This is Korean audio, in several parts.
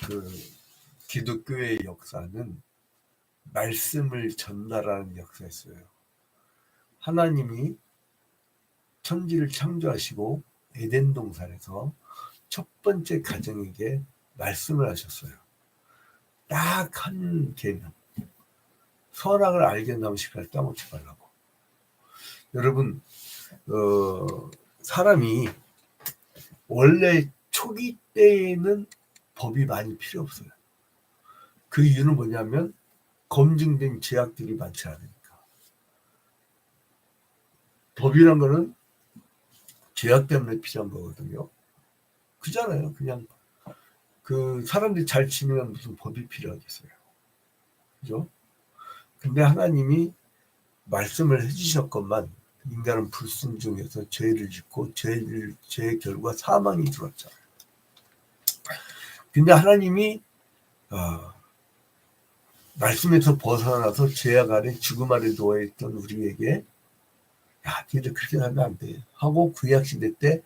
그 기독교의 역사는 말씀을 전달하는 역사였어요. 하나님이 천지를 창조하시고 에덴 동산에서 첫 번째 가정에게 말씀을 하셨어요. 딱 한 개념. 선악을 알게 하면 식을 따먹지 말라고. 여러분, 사람이 원래 초기 때에는 법이 많이 필요 없어요. 그 이유는 뭐냐면 검증된 죄악들이 많지 않으니까. 법이란 거는 죄악 때문에 필요한 거거든요. 그잖아요. 그냥 그 사람들이 잘 지내면 무슨 법이 필요하겠어요. 그죠? 근데 하나님이 말씀을 해주셨건만 인간은 불순종해서 죄를 짓고 죄의 결과 사망이 들어왔잖아요. 근데 하나님이 말씀에서 벗어나서 죄악 아래 죽음 아래 누워있던 우리에게 야, 니들 그렇게 하면 안 돼 하고 구약시대 때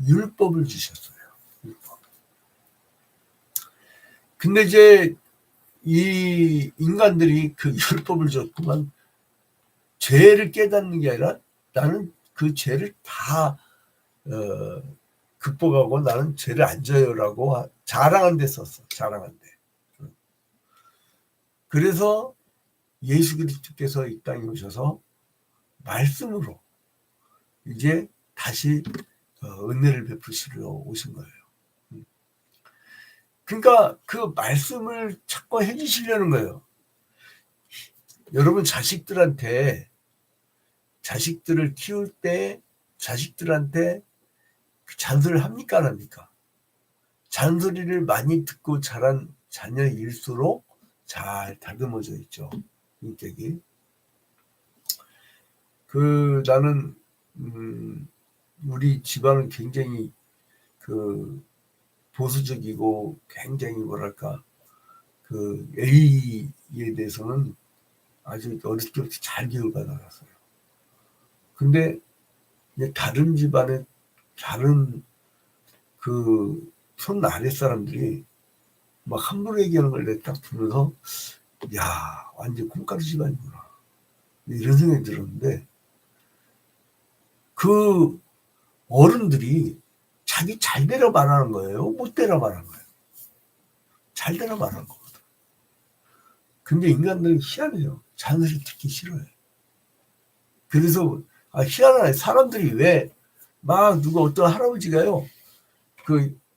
율법을 주셨어요. 율법. 근데 이제 이 인간들이 그 율법을 줬지만 죄를 깨닫는 게 아니라 나는 그 죄를 다 극복하고 나는 죄를 안 져요라고 자랑한 데 썼어. 자랑한 데. 그래서 예수 그리스도께서 이 땅에 오셔서 말씀으로 이제 다시 은혜를 베푸시러 오신 거예요. 그러니까 그 말씀을 자꾸 해주시려는 거예요. 여러분 자식들을 키울 때 자식들한테 잔소리를 합니까 안 합니까? 잔소리를 많이 듣고 자란 자녀일수록 잘 다듬어져 있죠. 인격이. 나는 우리 집안은 굉장히 보수적이고 굉장히 뭐랄까 A에 대해서는 아주 어렸을 때부터 잘 교육받아놨어요. 근데 다른 집안에 다른 손 아래 사람들이 막 함부로 얘기하는 걸 내가 딱 보면서 야 완전 콩가루 집안이구나 이런 생각이 들었는데 그 어른들이 자기 잘되라 말하는 거예요? 못되라 말하는 거예요? 잘되라 말하는 거거든. 근데 인간들은 희한해요. 잔소리 듣기 싫어요. 그래서 희한하네. 사람들이 왜 막 누가 어떤 할아버지가요.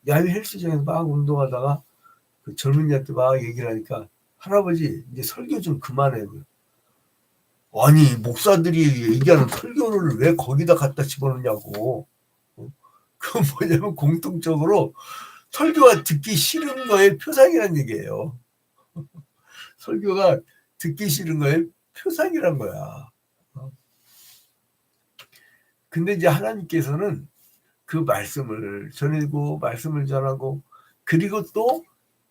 야외 헬스장에서 막 운동하다가 젊은이한테 막 얘기를 하니까 할아버지 이제 설교 좀 그만해. 아니 목사들이 얘기하는 설교를 왜 거기다 갖다 집어넣냐고. 그건 뭐냐면 공통적으로 설교가 듣기 싫은 거의 표상이란 얘기예요. 설교가 듣기 싫은 거의 표상이란 거야. 근데 이제 하나님께서는 그 말씀을 전하고 말씀을 전하고 그리고 또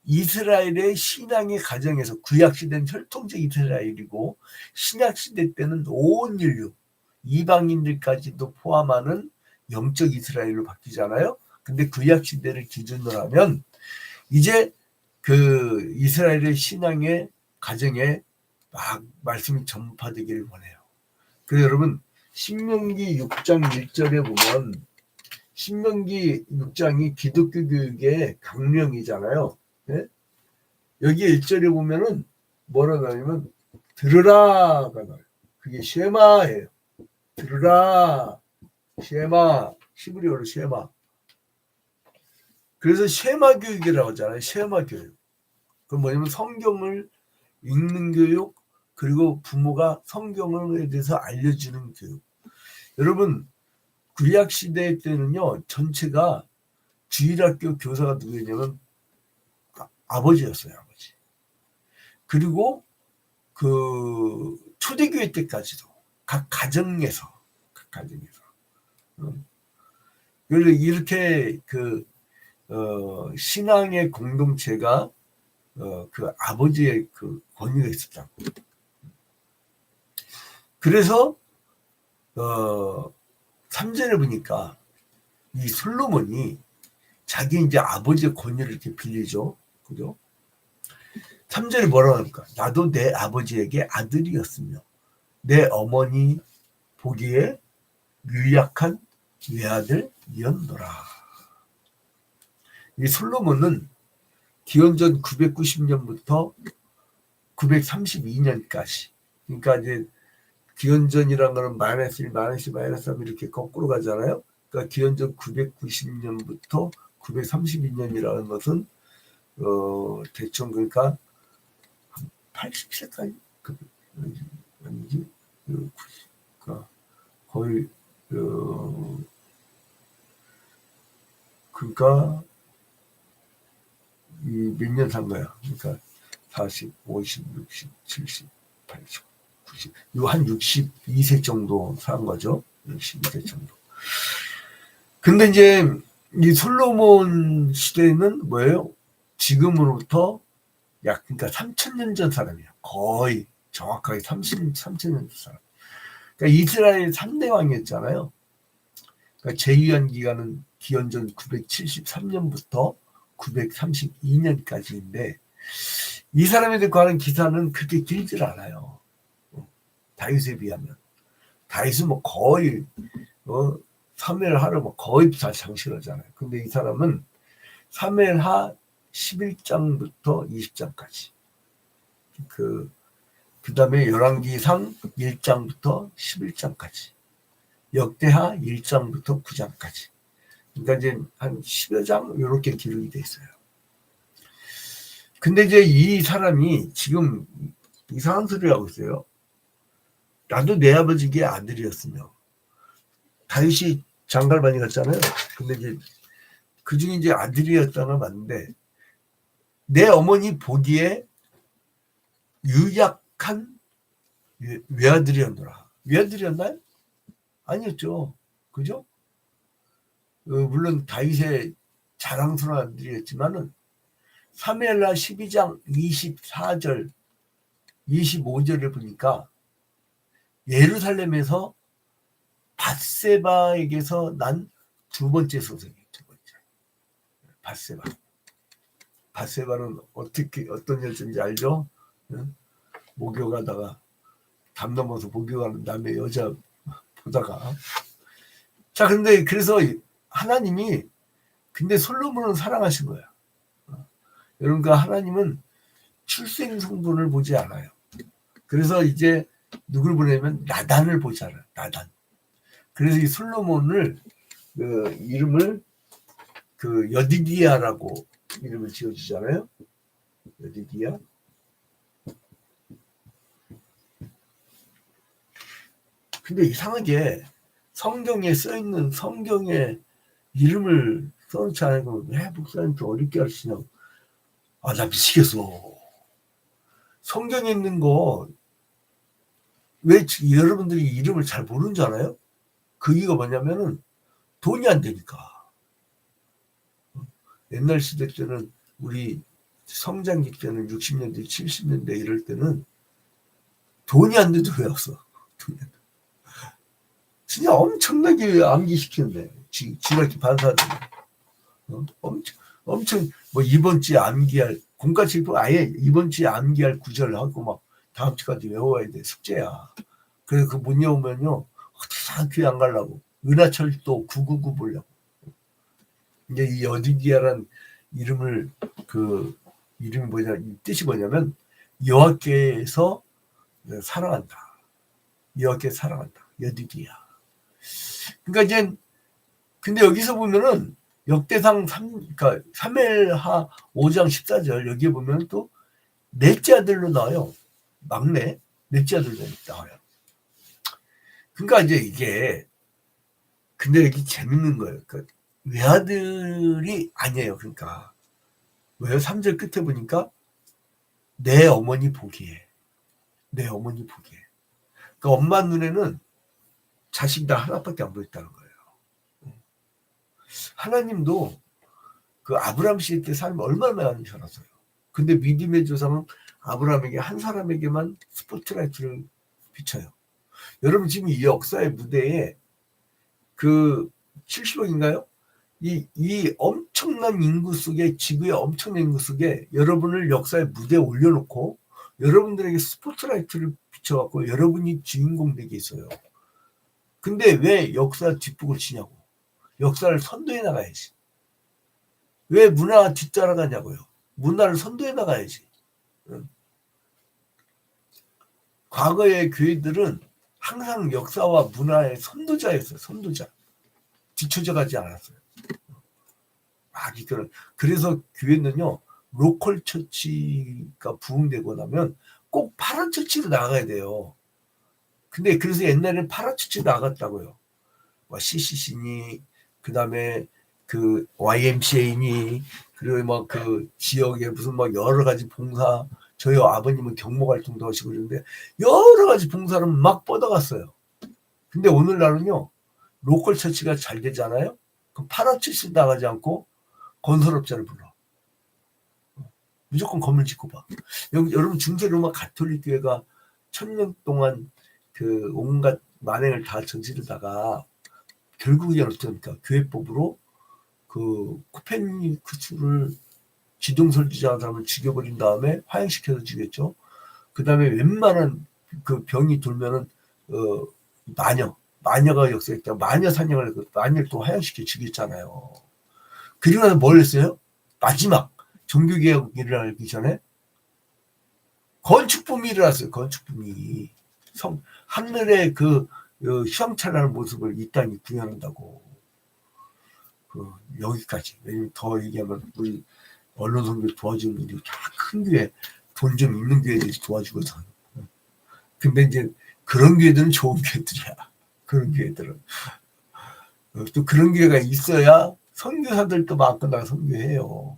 이스라엘의 신앙의 가정에서 구약시대는 혈통적 이스라엘이고 신약시대 때는 온 인류 이방인들까지도 포함하는 영적 이스라엘로 바뀌잖아요. 근데 구약시대를 기준으로 하면 이제 이스라엘의 신앙의 가정에 막 말씀이 전파되기를 원해요. 그래서 여러분 신명기 6장 1절에 보면 신명기 6장이 기독교 교육의 강령이잖아요. 네? 여기 1절에 보면은 뭐라고 하냐면 들으라가 나와요. 그게 쉐마예요. 들으라 쉐마 히브리어로 쉐마. 그래서 쉐마 교육이라고 하잖아요. 쉐마 교육. 그건 뭐냐면 성경을 읽는 교육 그리고 부모가 성경에 대해서 알려주는 교육. 여러분 구약시대 때는요 전체가 주일학교 교사가 누구였냐면 아버지였어요. 아버지. 그리고 초대교회 때까지도 각 가정에서 그래서 이렇게 신앙의 공동체가 아버지의 권위가 있었다고. 그래서 3절에 보니까 이 솔로몬이 자기 이제 아버지의 권위를 이렇게 빌리죠. 그죠? 3절에 뭐라고 합니까? 나도 내 아버지에게 아들이었으며 내 어머니 보기에 유약한 외아들이었노라. 이 솔로몬은 기원전 990년부터 932년까지, 그러니까 이제 기원전이라는 거는 마이너스 1, 마이너스 2, 마이너스 3 이렇게 거꾸로 가잖아요. 그러니까 기원전 990년부터 932년이라는 것은 대충 그러니까 80세까지 아니지, 그러니까 거의 그러니까 이 몇 년 산 거야. 그러니까 40, 50, 60, 70, 80, 90, 요 한 62세 정도 산 거죠. 62세 정도. 근데 이제 이 솔로몬 시대는 뭐예요? 지금으로부터 약 그러니까 3,000년 전 사람이에요. 거의 정확하게 3,000년 전 사람. 그러니까 이스라엘 3대 왕이었잖아요. 그러니까 제위한 기간은 기원전 973년부터 932년까지인데 이 사람에 관한 기사는 그렇게 길질 않아요. 다윗에 비하면. 다윗은 뭐 거의 사무엘하를 뭐 거의 다 장실하잖아요. 근데 이 사람은 사무엘하 11장부터 20장까지. 그 다음에 열왕기상 1장부터 11장까지. 역대하 1장부터 9장까지. 그러니까 이제 한 10여 장 이렇게 기록이 돼 있어요. 근데 이제 이 사람이 지금 이상한 소리를 하고 있어요. 나도 내 아버지의 아들이었으며 다윗이 장가를 많이 갔잖아요. 근데 이제 그 중에 이제 아들이었다는 건 맞는데 내 어머니 보기에 유약한 외아들이었노라. 외아들이었나요? 아니었죠. 그죠? 물론 다윗의 자랑스러운 아들이었지만은 사무엘하 12장 24절 25절을 보니까 예루살렘에서 밧세바에게서 난 두 번째 소생이에요. 두 번째. 밧세바는 어떤 여자인지 알죠? 응? 목욕하다가 담 넘어서 목욕하는 남의 여자 보다가 자 근데 그래서 하나님이 근데 솔로몬은 사랑하신 거야. 여러분과 하나님은 출생 성분을 보지 않아요. 그래서 이제 누굴 보내면 나단을 보잖아요. 나단. 그래서 이 솔로몬을 이름을 여디디야라고 이름을 지어주잖아요. 여디디야. 근데 이상하게 성경에 써있는 성경의 이름을 써놓지 않고 왜 목사님도 어렵게 하시냐고. 아, 나 미치겠어. 성경에 있는 거 왜 여러분들이 이름을 잘 모르는 줄 알아요? 그 이유가 뭐냐면은 돈이 안 되니까. 옛날 시대 때는 우리 성장기 때는 60년대, 70년대 이럴 때는 돈이 안 돼도 외웠어. 진짜 엄청나게 암기시키는데 지각기 반사들. 엄청 뭐 이번 주에 암기할 공과칠 아예 이번 주에 암기할 구절을 하고 막 다음 주까지 외워야 돼. 숙제야. 그래서 그 못 외우면요 어떻게 교회 안 가려고 은하철도 999 보려고. 이제 이 여디디야란 이름을 이름이 뭐냐 뜻이 뭐냐면 여호와께서 사랑한다. 여호와께 사랑한다. 여디디야. 그러니까 이제 근데 여기서 보면은 역대상 그러니까 사무엘하 5장 14절 여기에 보면 또 넷째 아들로 나와요. 막내 넷째 아들로 나와요. 그러니까 이제 이게 근데 여기 재밌는 거예요. 그러니까 외아들이 아니에요. 그러니까 왜요? 3절 끝에 보니까 내 어머니 보기에 그러니까 엄마 눈에는 자식 나 하나밖에 안 보였다는 거예요. 하나님도 그 아브라함 시대 때 삶을 얼마나 많이 살았어요. 근데 믿음의 조상은 아브라함에게 한 사람에게만 스포트라이트를 비춰요. 여러분 지금 이 역사의 무대에 그 70억인가요? 이 엄청난 인구 속에, 지구의 엄청난 인구 속에 여러분을 역사의 무대에 올려놓고 여러분들에게 스포트라이트를 비춰갖고 여러분이 주인공 되게 있어요. 근데 왜 역사 뒷북을 치냐고. 역사를 선도해 나가야지. 왜 문화 뒤따라가냐고요. 문화를 선도해 나가야지. 과거의 교회들은 항상 역사와 문화의 선도자였어요. 선도자. 뒤쳐져 가지 않았어요. 그래서 교회는요, 로컬 처치가 부흥되고 나면 꼭 파란 처치로 나가야 돼요. 근데 그래서 옛날에는 파란 처치 나갔다고요. CCC니, 그 다음에 그 YMCA니, 그리고 막 그 지역에 무슨 막 여러 가지 봉사, 저희 아버님은 경목활동도 하시고 그러는데 여러 가지 봉사를 막 뻗어갔어요. 근데 오늘날은요, 로컬 처치가 잘 되잖아요. 그 파란 처치 나가지 않고 건설업자를 불러. 무조건 건물 짓고 봐. 여러분 중세로마 가톨릭 교회가 1000년 동안 그 온갖 만행을 다 저지르다가 결국에 어떻습니까? 교회법으로 그 코페르니쿠스를 지동설주자한 사람을 죽여버린 다음에 화형시켜서 죽였죠. 그 다음에 웬만한 그 병이 돌면은 마녀가 역사했다. 마녀 사냥을 마녀를 또 화형시켜 죽였잖아요. 그리고 나서 뭘 했어요? 마지막 종교개혁 일어나기 전에 건축붐이 일어났어요. 건축붐이. 하늘의 그 휘황찬란한 모습을 이 땅이 구현한다고. 여기까지. 왜냐면 더 얘기하면 우리 언론 선교 도와주는 분들이 다 큰 교회, 돈 좀 있는 교회들이 도와주거든. 근데 이제 그런 교회들은 좋은 교회들이야. 그런 교회들은. 또 그런 교회가 있어야 선교사들도 많고 나 선교해요.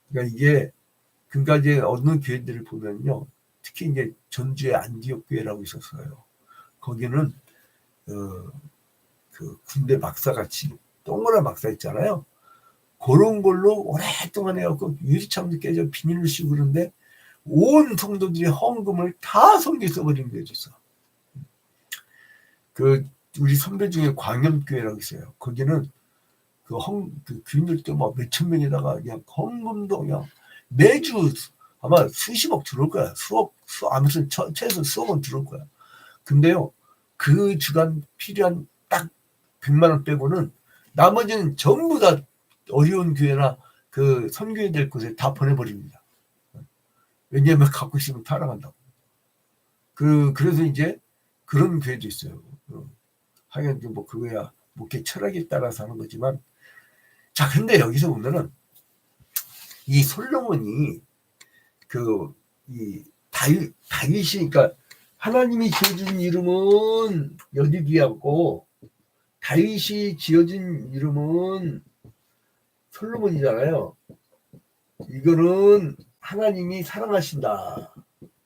그러니까 이제 어느 교회들을 보면요. 특히 이제 전주의 안디옥 교회라고 있었어요. 거기는 그 군대 막사같이 동그란 막사 있잖아요. 그런 걸로 오랫동안 해갖고 유리창도 깨져 비닐을 씌우고 그러는데 온 성도들이 헌금을 다 선교에 써버리는 게 있었어. 그 우리 선배 중에 광염교회라고 있어요. 거기는 그 교인들도 막 몇천 명에다가 그냥 헌금도 그냥 매주 아마 수십억 들어올 거야. 아무튼 최소 수억은 들어올 거야. 근데요, 그 주간 필요한 딱 100만 원 빼고는 나머지는 전부 다 어려운 교회나 그 선교해야 될 곳에 다 보내버립니다. 왜냐하면 갖고 있으면 타락한다고. 그래서 이제 그런 교회도 있어요. 하여간 뭐 그거야 목회 철학에 따라서 하는 거지만, 자, 근데 여기서 보면은 이 솔로몬이 이 다윗이, 그러니까 하나님이 지어준 이름은 여디기하고 다윗이 지어진 이름은 솔로몬이잖아요. 이거는 하나님이 사랑하신다.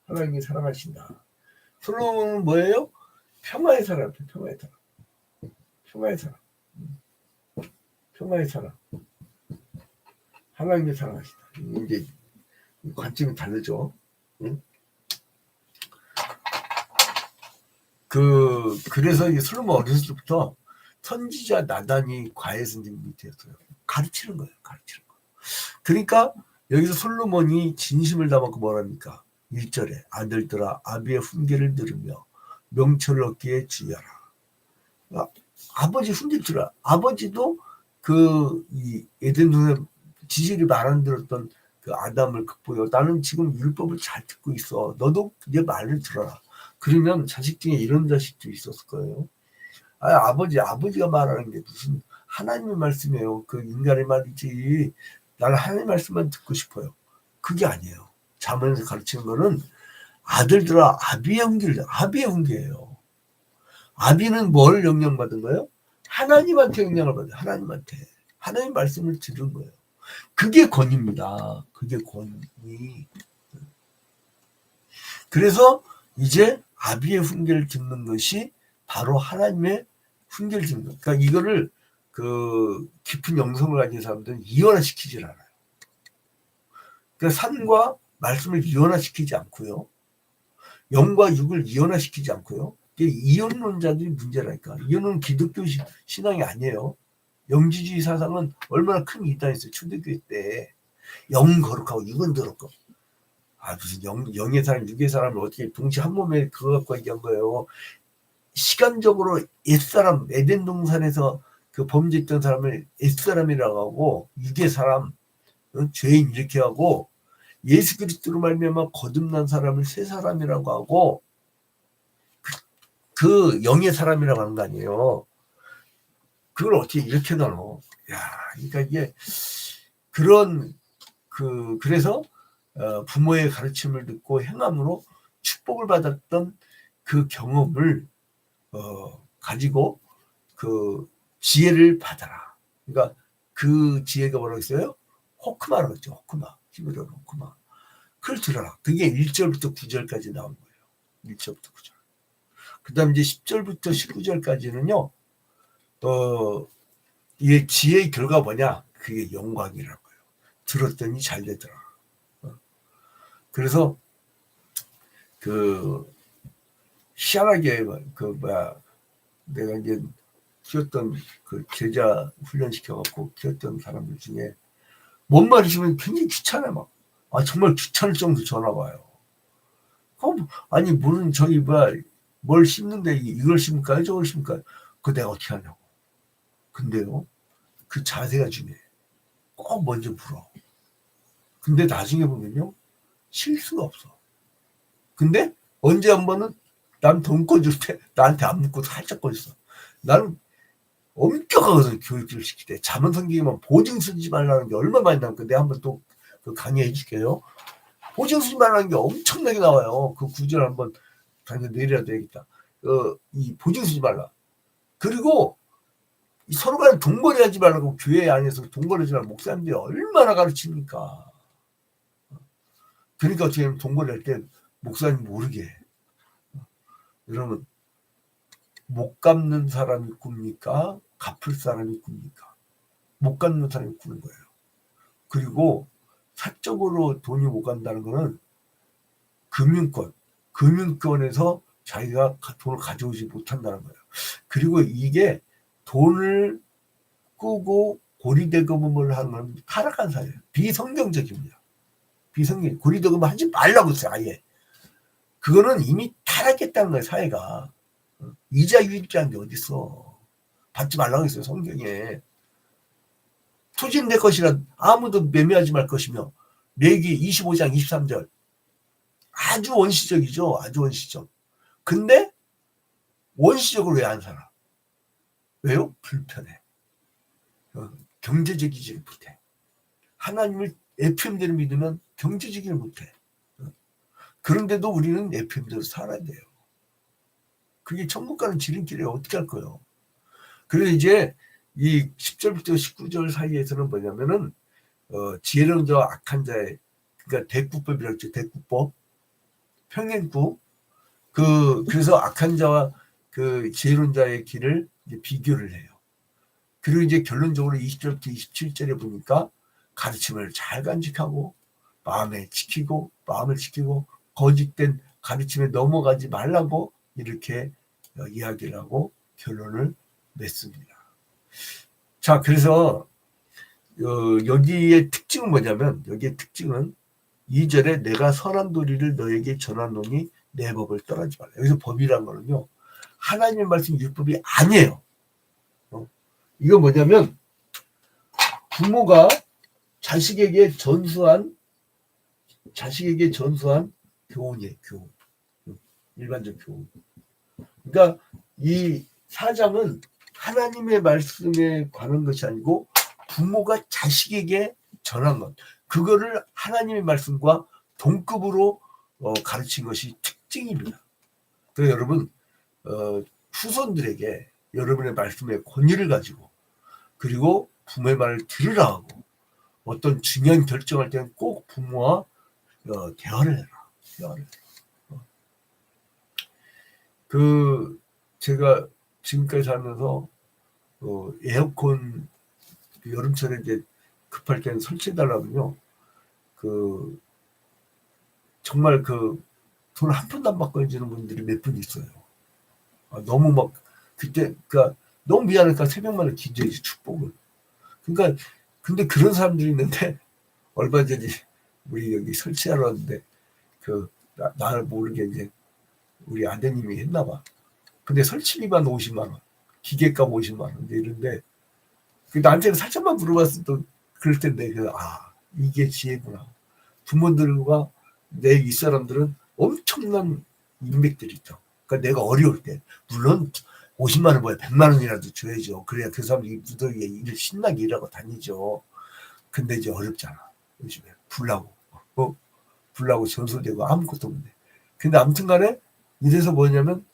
하나님이 사랑하신다. 솔로몬은 뭐예요? 평화의 사람, 평화의 사람. 평화의 사람. 평화의 사람. 하나님이 사랑하신다. 이제 관점이 다르죠. 응? 그래서 이 솔로몬 어렸을 때부터 선지자 나단이 과외 선생님 밑에였어요. 가르치는 거예요. 가르치는 거. 그러니까 여기서 솔로몬이 진심을 담았고 뭐랍니까? 1절에 아들들아 아비의 훈계를 들으며 명철을 얻기에 주의하라. 아버지 훈계 들으라. 아버지도 이 에덴 동산 지식이 말 안 들었던 그 아담을 극복해. 나는 지금 율법을 잘 듣고 있어. 너도 내 말을 들어라. 그러면 자식 중에 이런 자식도 있었을 거예요. 아버지가 말하는 게 무슨 하나님의 말씀이에요. 그 인간의 말이지. 나는 하나님의 말씀만 듣고 싶어요. 그게 아니에요. 잠언에서 가르치는 거는 아들들아 아비의 훈계예요. 아비는 뭘 영향받은 거예요? 하나님한테 영향을 받아요. 하나님 말씀을 들은 거예요. 그게 권위입니다. 그게 권위. 그래서 이제 아비의 훈계를 듣는 것이 바로 하나님의 훈계를 듣는 거예요. 그러니까 이거를 깊은 영성을 가진 사람들은 이원화시키질 않아요. 그러니까 산과 말씀을 이원화시키지 않고요. 영과 육을 이원화시키지 않고요. 이게 이원론자들이 문제라니까. 이원은 기독교 신앙이 아니에요. 영지주의 사상은 얼마나 큰 이단이었어요. 초대교회 때 영은 거룩하고 육은 더럽고 무슨 영의 사람 육의 사람을 어떻게 동시에 한 몸에 그거 갖고 얘기한 거예요. 시간적으로 옛사람 에덴 동산에서 그 범죄했던 사람을 옛사람이라고 하고 육의 사람 죄인 이렇게 하고 예수 그리스도로 말미암아 거듭난 사람을 새 사람이라고 하고 그 영의 사람이라고 하는 거 아니에요. 그걸 어떻게 이렇게 나눠? 야, 그러니까 이게 그래서 부모의 가르침을 듣고 행함으로 축복을 받았던 그 경험을 가지고 그 지혜를 받아라. 그러니까 그 지혜가 뭐라고 했어요? 호크마라고 했죠. 호크마. 히브리어로 호크마. 그걸 들어라. 그게 1절부터 9절까지 나온 거예요. 1절부터 9절. 그 다음 이제 10절부터 19절까지는요. 이게 지혜의 결과가 뭐냐? 그게 영광이라는 거예요. 들었더니 잘 되더라. 그래서 희한하게 내가 이제 키웠던 그 제자 훈련시켜갖고 키웠던 사람들 중에 뭔 말이시면 굉장히 귀찮아 막. 정말 귀찮을 정도 전화 와요. 아니 무슨 저기 뭘 심는데 이걸 심을까요? 저걸 심을까요? 그거 내가 어떻게 하냐고. 근데요 그 자세가 중요해. 꼭 먼저 물어. 근데 나중에 보면요 실수가 없어. 근데 언제 한 번은 남 돈 꺼줄 때 나한테 안 묻고 살짝 꺼졌어. 나는 엄격하거든. 교육을 시킬 때 자문 성경에만 보증 쓰지 말라는 게 얼마나 많이 나오니까 내가 한번 또 강의해 줄게요. 보증 쓰지 말라는 게 엄청나게 나와요. 그 구절 한번 당장 내려야 되겠다. 이 보증 쓰지 말라. 그리고 서로 간에 동거래 하지 말라고 교회 안에서 동거래하지 말라고 목사님들이 얼마나 가르칩니까. 그러니까 어떻게 하면 동거래 할 때 목사님 모르게 해. 여러분 못 갚는 사람이 꿉니까? 갚을 사람이 꿉니까? 못 갚는 사람이 꾸는 거예요. 그리고 사적으로 돈이 못 간다는 거는 금융권에서 자기가 돈을 가져오지 못한다는 거예요. 그리고 이게 돈을 꾸고 고리대금을 하는 건 타락한 사회예요. 비성경적입니다. 고리대금을 하지 말라고 했어요. 아예. 그거는 이미 타락했다는 거예요. 사회가. 이자 유입자인 게 어딨어. 받지 말라고 했어요. 성경에. 토지는 내 것이라 아무도 매매하지 말 것이며 레위기 25장 23절 아주 원시적이죠. 아주 원시적. 근데 원시적으로 왜 안 살아? 왜요? 불편해. 경제적이지 못해. 하나님을 FM대로 믿으면 경제적이지 못해. 그런데도 우리는 FM대로 살아야 돼요. 그게 천국 가는 지름길이에요. 어떻게 할 거예요? 그래서 이제 이 10절부터 19절 사이에서는 뭐냐면은 지혜로운 자와 악한 자의 그러니까 대꾸법이라고 했죠. 대꾸법. 평행구. 그래서 악한 자와 그 지혜로운 자의 길을 이제 비교를 해요. 그리고 이제 결론적으로 20절부터 27절에 보니까 가르침을 잘 간직하고 마음을 지키고 거짓된 가르침에 넘어가지 말라고 이렇게 이야기를 하고 결론을 맺습니다. 자, 그래서 여기의 특징은 뭐냐면 여기의 특징은 2절에 내가 선한 도리를 너에게 전하노니 내 법을 떠나지 말라. 여기서 법이라는 거는요. 하나님의 말씀 율법이 아니에요. 이거 뭐냐면 부모가 자식에게 전수한 교훈이에요. 교훈. 일반적 교훈. 그러니까 이 사장은 하나님의 말씀에 관한 것이 아니고 부모가 자식에게 전한 것. 그거를 하나님의 말씀과 동급으로 가르친 것이 특징입니다. 그래서 여러분 후손들에게 여러분의 말씀의 권위를 가지고 그리고 부모의 말을 들으라 하고 어떤 중요한 결정할 때는 꼭 부모와 대화를 해라. 제가 지금까지 살면서 에어컨 여름철에 이제 급할 때는 설치해달라면요. 정말 돈 한 푼도 안 받고 해주는 분들이 몇 분 있어요. 너무 막 그때 그러니까 너무 미안하니까 새벽마다 기도해야지 축복을. 그러니까 근데 그런 사람들이 있는데 얼마 전에 우리 여기 설치하러 왔는데 나를 모르게 이제 우리 아드님이 했나 봐. 근데 설치비만 50만 원, 기계값 50만 원 이런데 나한테는 살짝만 물어봤을 때 그럴 텐데 이게 지혜구나. 부모들과 내 윗사람들은 엄청난 인맥들이 있죠. 그러니까 내가 어려울 때 물론 50만 원 뭐야 100만 원이라도 줘야죠. 그래야 그 사람이 무더위에 일 신나게 일하고 다니죠. 근데 이제 어렵잖아. 요즘에 불나고 전소되고 아무것도 없네. 근데 아무튼간에 이래서 뭐냐면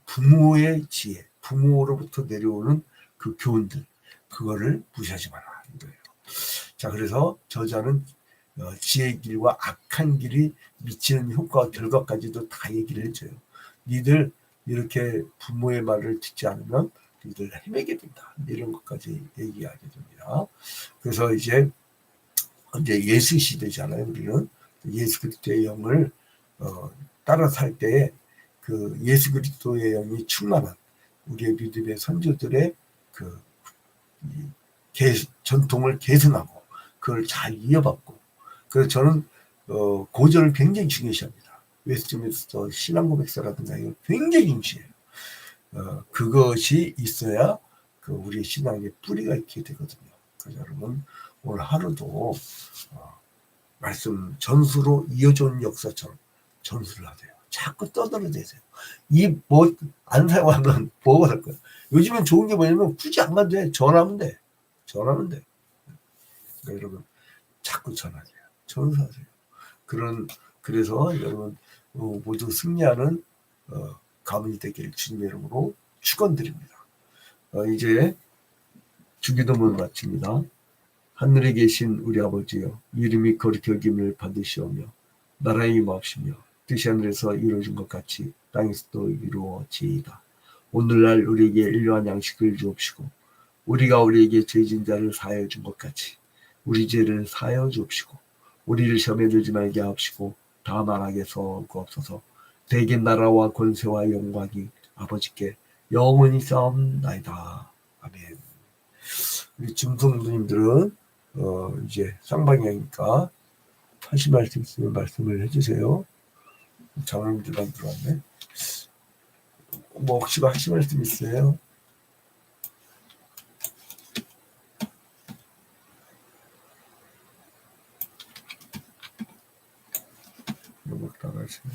부모의 지혜, 부모로부터 내려오는 그 교훈들 그거를 무시하지 마라 이거예요. 자, 그래서 저자는 지혜의 길과 악한 길이 미치는 효과와 결과까지도 다 얘기를 해줘요. 니들 이렇게 부모의 말을 듣지 않으면 니들 헤매게 된다. 이런 것까지 얘기하게 됩니다. 그래서 이제 예수 시대잖아요. 우리는 예수 그리스도의 영을 따라 살 때에 그 예수 그리스도의 영이 충만한 우리의 믿음의 선조들의 그 전통을 계승하고 그걸 잘 이어받고 그래서 저는 고전을 굉장히 중요시합니다. 웨스트민스터 신앙고백서라든가 이거 굉장히 중시해요. 그것이 있어야 우리 신앙의 뿌리가 있게 되거든요. 그래서 여러분 오늘 하루도 말씀 전수로 이어져온 역사처럼 전수를 하세요. 자꾸 떠들어대세요. 안 사용하면 뭐가 될 거야. 요즘엔 좋은 게 뭐냐면 굳이 안 가도 돼. 전화하면 돼. 그러니까 여러분 자꾸 전하세요. 전수하세요. 그래서 여러분 모두 승리하는 가문이 되기를 주님의 이름으로 축원드립니다. 이제 주기도문을 마칩니다. 하늘에 계신 우리 아버지여, 이름이 거룩히 여김을 받으시오며 나라의 임하옵시며 뜻이 하늘에서 이루어진 것 같이 땅에서도 이루어지이다. 오늘날 우리에게 일용할 양식을 주옵시고 우리가 우리에게 죄진 자를 사하여 준 것 같이 우리 죄를 사하여 주옵시고 우리를 시험에 들지 말게 하옵시고 다만 악에서 구하옵소서. 대개 나라와 권세와 영광이 아버지께 영원히 싸움나이다. 아멘. 우리 중성부님들은 이제 쌍방향이니까 하실 말씀 있으면 말씀을 해주세요. 장로님들만 들어왔네. 혹시 하실 말씀 있어요? 넘어가시네.